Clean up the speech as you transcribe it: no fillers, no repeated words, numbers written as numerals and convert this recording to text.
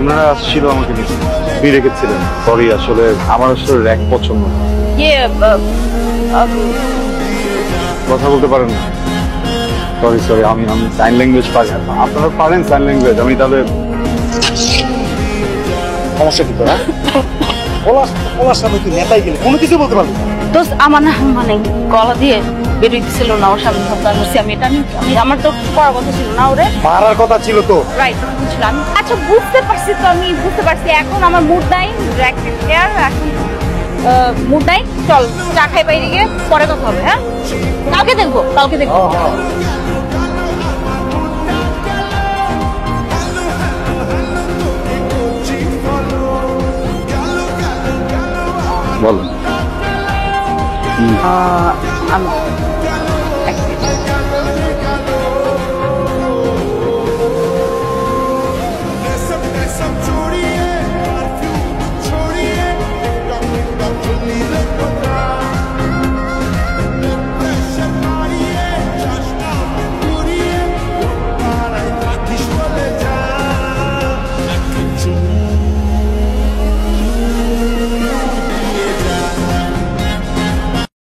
ওনারা আসছিল আমাকে নিতে, আপনি রেখেছিলেন। সরি, আসলে আমার আসলে র্যাক পছন্দ না। কথা বলতে পারেন না? সরি সরি, আমি সাইন ল্যাঙ্গুয়েজ পারি। আপনারা পারেন সাইন ল্যাঙ্গুয়েজ? আমি তাহলে সমস্যা কি তোরা? ওলার সামনে তুই নেতাই গেলে কোনো কিছু বলতে পারবি না। দোস্ত আমার না মানে গলা দিয়ে বেরোইতেছিল না, ওর সামনে ভাবলাম আমি এটা আমি আমার তো পড়ার কথা ছিল না ওরে। মারার কথা ছিল তো। রাইট বুঝলাম আমি। আচ্ছা বুঝতে পারছি তো, আমি বুঝতে পারছি। এখন আমার মুড নাই, এখন মুড নাই। চল চা খাই বাইরে গিয়ে, পরে কথা হবে। হ্যাঁ কালকে দেখবো, কালকে দেখবো। বলো।